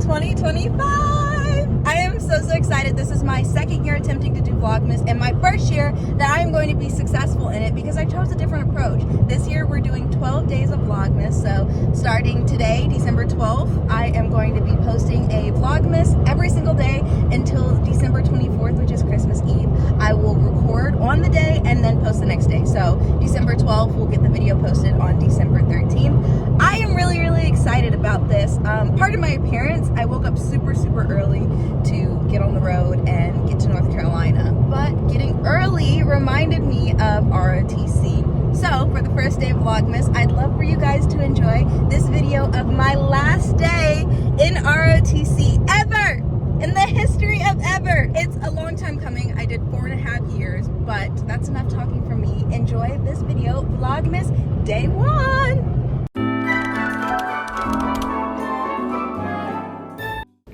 2025. I am so excited. This is my second year attempting to do Vlogmas and my first year that I am going to be successful in it because I chose a different approach. This year we're doing 12 days of Vlogmas, so starting today, December 12th, I am going to be posting a Vlogmas every single day until December 24th, which is Christmas Eve. I will record on the day and then post the next day. So December 12th, we'll get the video posted on December 13th. I am really excited about this. Part of my appearance, I woke up super early to get on the road and get to North Carolina. But getting early reminded me of ROTC. So for the first day of Vlogmas, I'd love for you guys to enjoy this video of my last day in ROTC ever! In the history of ever! It's a long time coming. I did 4.5 years, but that's enough talking from me. Enjoy this video, Vlogmas Day 1!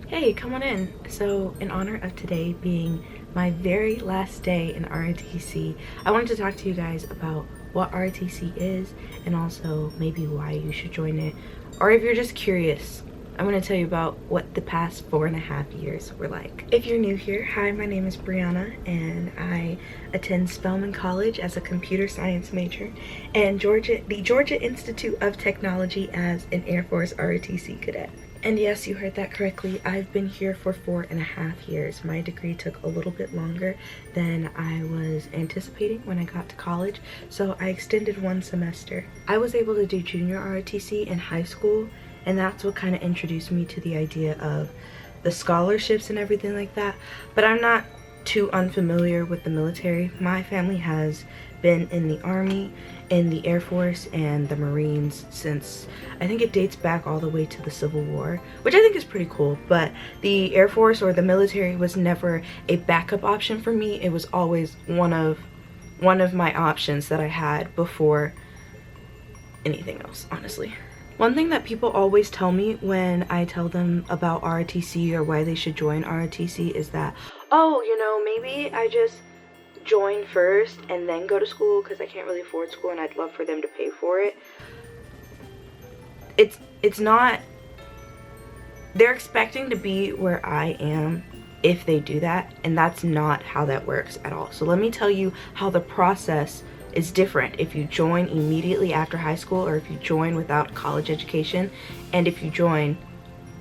Hey, come on in. So in honor of today being my very last day in ROTC, I wanted to talk to you guys about what ROTC is and also maybe why you should join it. Or if you're just curious, I'm going to tell you about what the past 4.5 years were like. If you're new here, hi, my name is Brianna and I attend Spelman College as a computer science major and the Georgia Institute of Technology as an Air Force ROTC cadet. And yes, you heard that correctly. I've been here for 4.5 years. My degree took a little bit longer than I was anticipating when I got to college, so I extended 1 semester. I was able to do junior ROTC in high school, and that's what kind of introduced me to the idea of the scholarships and everything like that. But I'm not too unfamiliar with the military. My family has been in the Army, in the Air Force, and the Marines since I think it dates back all the way to the Civil War, which I think is pretty cool. But the Air Force or the military was never a backup option for me. It was always one of my options that I had before anything else, honestly. One thing that people always tell me when I tell them about ROTC or why they should join ROTC is that, oh, you know, maybe I just join first and then go to school because I can't really afford school and I'd love for them to pay for it. It's not, they're expecting to be where I am if they do that, and that's not how that works at all. So let me tell you how the process is different if you join immediately after high school or if you join without college education, and if you join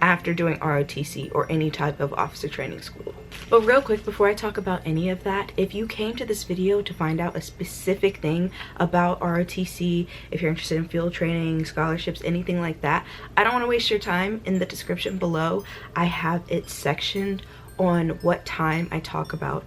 after doing ROTC or any type of officer training school. But real quick, before I talk about any of that, if you came to this video to find out a specific thing about ROTC, if you're interested in field training, scholarships, anything like that, I don't want to waste your time. In the description below, I have it sectioned on what time I talk about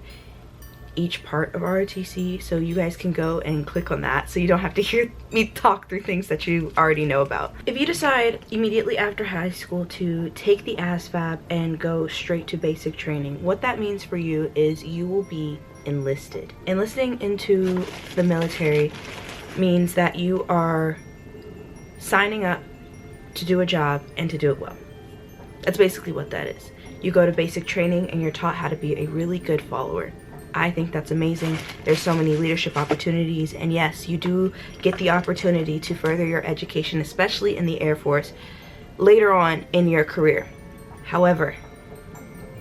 each part of ROTC, so you guys can go and click on that so you don't have to hear me talk through things that you already know about. If you decide immediately after high school to take the ASVAB and go straight to basic training, what that means for you is you will be enlisted. Enlisting into the military means that you are signing up to do a job and to do it well. That's basically what that is. You go to basic training and you're taught how to be a really good follower. I think that's amazing. There's so many leadership opportunities, and yes, you do get the opportunity to further your education, especially in the Air Force, later on in your career. However,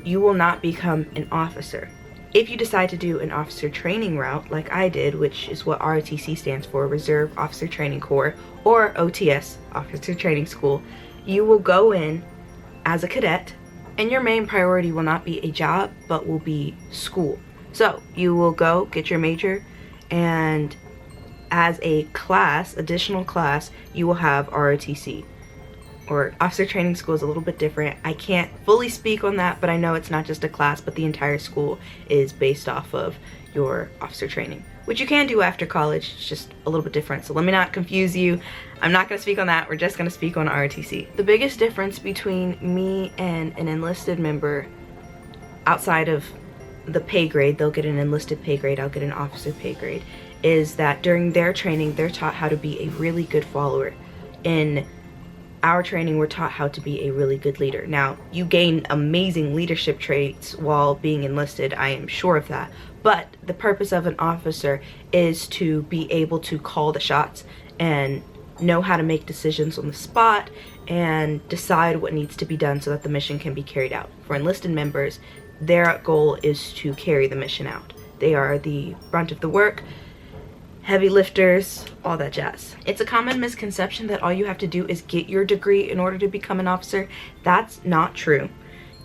you will not become an officer. If you decide to do an officer training route like I did, which is what ROTC stands for, Reserve Officer Training Corps, or OTS, Officer Training School, you will go in as a cadet, and your main priority will not be a job, but will be school. So you will go get your major, and as a class, additional class, you will have ROTC, or Officer Training School is a little bit different. I can't fully speak on that, but I know it's not just a class, but the entire school is based off of your officer training, which you can do after college. It's just a little bit different. So let me not confuse you. I'm not going to speak on that. We're just going to speak on ROTC. The biggest difference between me and an enlisted member, outside of the pay grade, they'll get an enlisted pay grade, I'll get an officer pay grade, is that during their training, they're taught how to be a really good follower. In our training, we're taught how to be a really good leader. Now, you gain amazing leadership traits while being enlisted, I am sure of that. But the purpose of an officer is to be able to call the shots and know how to make decisions on the spot and decide what needs to be done so that the mission can be carried out. For enlisted members, their goal is to carry the mission out. They are the brunt of the work, heavy lifters, all that jazz. It's a common misconception that all you have to do is get your degree in order to become an officer. That's not true.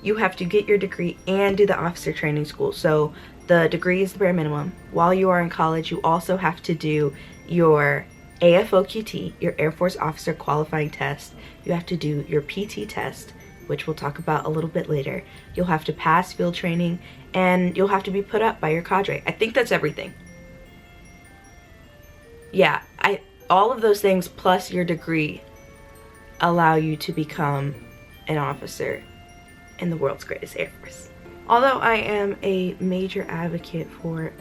You have to get your degree and do the officer training school. So the degree is the bare minimum. While you are in college, you also have to do your AFOQT, your Air Force Officer Qualifying Test. You have to do your PT test, which we'll talk about a little bit later. You'll have to pass field training, and you'll have to be put up by your cadre. I think that's everything. Yeah, all of those things plus your degree allow you to become an officer in the world's greatest Air Force. Although I am a major advocate for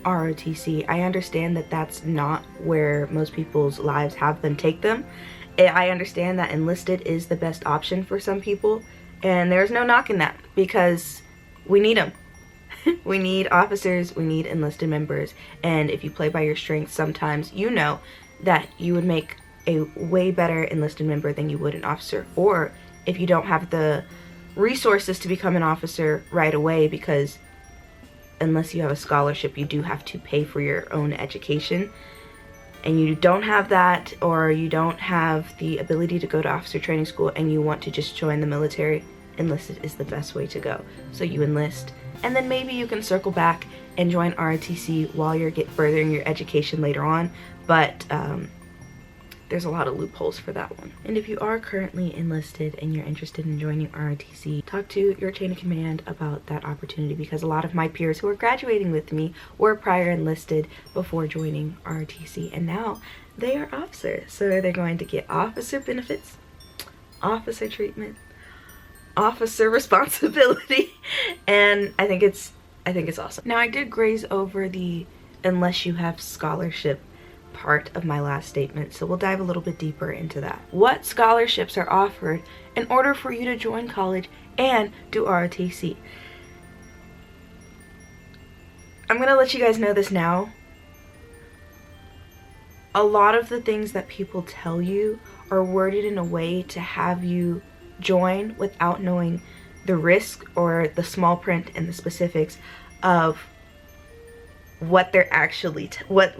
ROTC, I understand that that's not where most people's lives have them take them. I understand that enlisted is the best option for some people, and there's no knocking that because we need them. We need officers, we need enlisted members, and if you play by your strengths, sometimes you know that you would make a way better enlisted member than you would an officer. Or if you don't have the resources to become an officer right away, because unless you have a scholarship, you do have to pay for your own education, and you don't have that, or you don't have the ability to go to officer training school and you want to just join the military, enlisted is the best way to go. So you enlist, and then maybe you can circle back and join ROTC while you're furthering your education later on, but there's a lot of loopholes for that one. And if you are currently enlisted and you're interested in joining ROTC, talk to your chain of command about that opportunity, because a lot of my peers who are graduating with me were prior enlisted before joining ROTC, and now they are officers. So they're going to get officer benefits, officer treatment, officer responsibility, and I think it's awesome. Now, I did graze over the unless you have scholarship part of my last statement, so we'll dive a little bit deeper into that. What scholarships are offered in order for you to join college and do ROTC? I'm gonna let you guys know this now. A lot of the things that people tell you are worded in a way to have you join without knowing the risk or the small print and the specifics of what they're actually what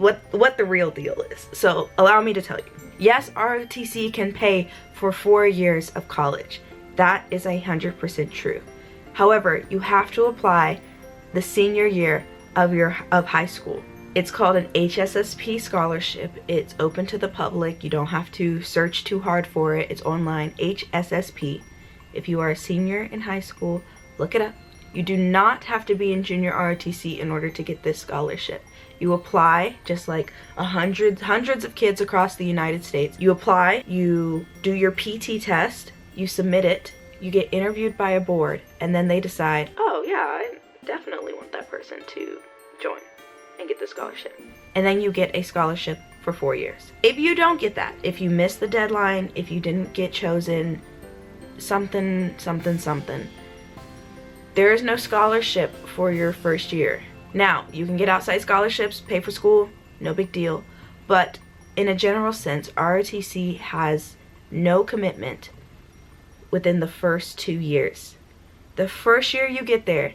the real deal is. So allow me to tell you. Yes, ROTC can pay for 4 years of college. That is 100% true. However, you have to apply the senior year of high school. It's called an HSSP scholarship. It's open to the public. You don't have to search too hard for it. It's online. HSSP. If you are a senior in high school, look it up. You do not have to be in junior ROTC in order to get this scholarship. You apply just like hundreds of kids across the United States. You apply, you do your PT test, you submit it, you get interviewed by a board, and then they decide, oh yeah, I definitely want that person to join and get the scholarship. And then you get a scholarship for 4 years. If you don't get that, if you miss the deadline, if you didn't get chosen, something, there is no scholarship for your first year. Now, you can get outside scholarships, pay for school, no big deal. But in a general sense, ROTC has no commitment within the first 2 years. The first year you get there,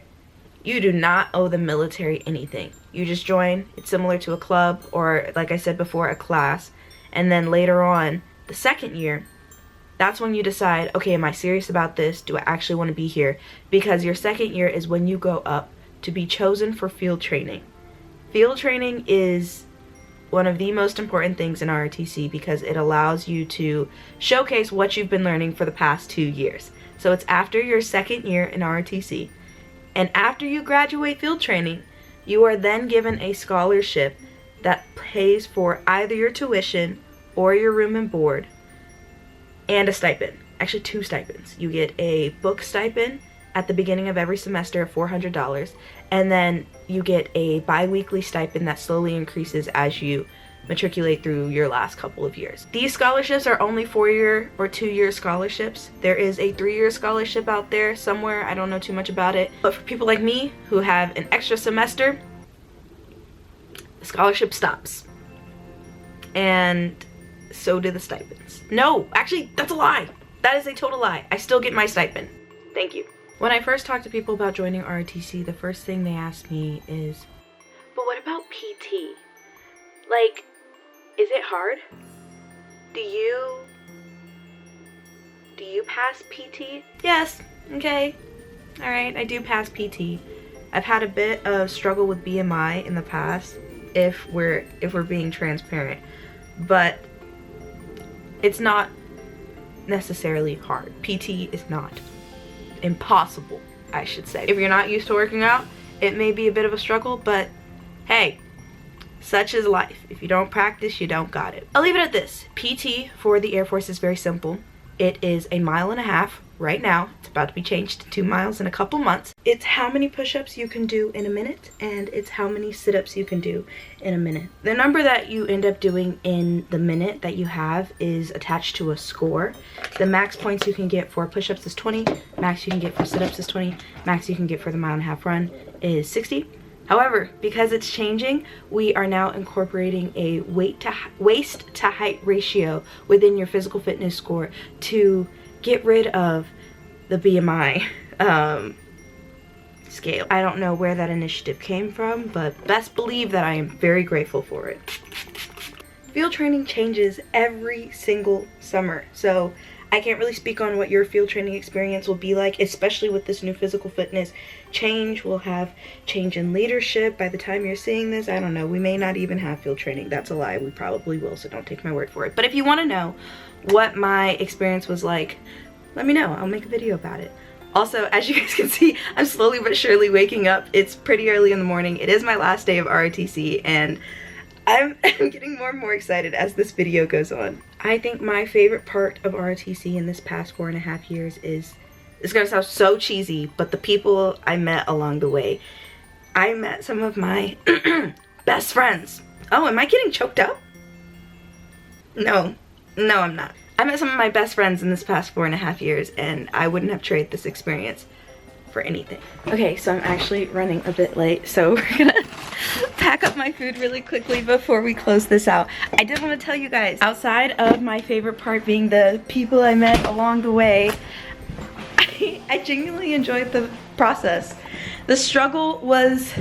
you do not owe the military anything. You just join. It's similar to a club or, like I said before, a class. And then later on, the second year, that's when you decide, okay, am I serious about this? Do I actually want to be here? Because your second year is when you go up to be chosen for field training. Field training is one of the most important things in ROTC because it allows you to showcase what you've been learning for the past 2 years. So it's after your second year in ROTC. And after you graduate field training, you are then given a scholarship that pays for either your tuition or your room and board, and a stipend. Actually, 2 stipends. You get a book stipend at the beginning of every semester of $400, and then you get a bi-weekly stipend that slowly increases as you matriculate through your last couple of years. These scholarships are only 4-year or 2-year scholarships. There is a 3-year scholarship out there somewhere. I don't know too much about it. But for people like me who have an extra semester, the scholarship stops. And so do the stipends. No, actually, that's a lie. That is a total lie. I still get my stipend. Thank you. When I first talk to people about joining ROTC, the first thing they ask me is, but what about PT? Like, is it hard? Do you pass PT? Yes. Okay. All right, I do pass PT. I've had a bit of struggle with BMI in the past, if we're being transparent, but it's not necessarily hard. PT is not impossible, I should say. If you're not used to working out, it may be a bit of a struggle, but hey, such is life. If you don't practice, you don't got it. I'll leave it at this. PT for the Air Force is very simple. It is 1.5 miles right now. It's about to be changed to 2 miles in a couple months. It's how many push-ups you can do in a minute, and it's how many sit-ups you can do in a minute. The number that you end up doing in the minute that you have is attached to a score. The max points you can get for push-ups is 20, max you can get for sit-ups is 20, max you can get for the 1.5 mile run is 60. However, because it's changing, we are now incorporating a waist to height ratio within your physical fitness score to get rid of the BMI scale. I don't know where that initiative came from, but best believe that I am very grateful for it. Field training changes every single summer, so I can't really speak on what your field training experience will be like, especially with this new physical fitness change. We'll have change in leadership by the time you're seeing this. I don't know. We may not even have field training. That's a lie. We probably will, so don't take my word for it. But if you want to know what my experience was like, let me know. I'll make a video about it. Also, as you guys can see, I'm slowly but surely waking up. It's pretty early in the morning. It is my last day of ROTC, and I'm getting more and more excited as this video goes on. I think my favorite part of ROTC in this past 4.5 years is, it's gonna sound so cheesy, but the people I met along the way. I met some of my best friends. Oh, am I getting choked up? No, I'm not. I met some of my best friends in this past 4.5 years, and I wouldn't have traded this experience for anything. Okay, so I'm actually running a bit late, so we're gonna pack up my food really quickly before we close this out. I did want to tell you guys, outside of my favorite part being the people I met along the way, I genuinely enjoyed the process. The struggle was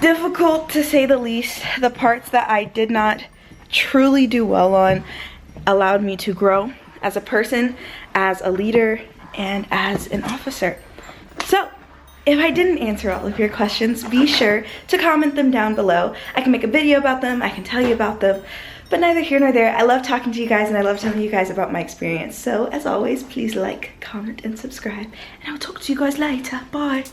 difficult to say the least. The parts that I did not truly do well on allowed me to grow as a person, as a leader, and as an officer. So, if I didn't answer all of your questions, be sure to comment them down below. I can make a video about them, I can tell you about them, but neither here nor there. I love talking to you guys, and I love telling you guys about my experience. So, as always, please like, comment, and subscribe, and I'll talk to you guys later. Bye.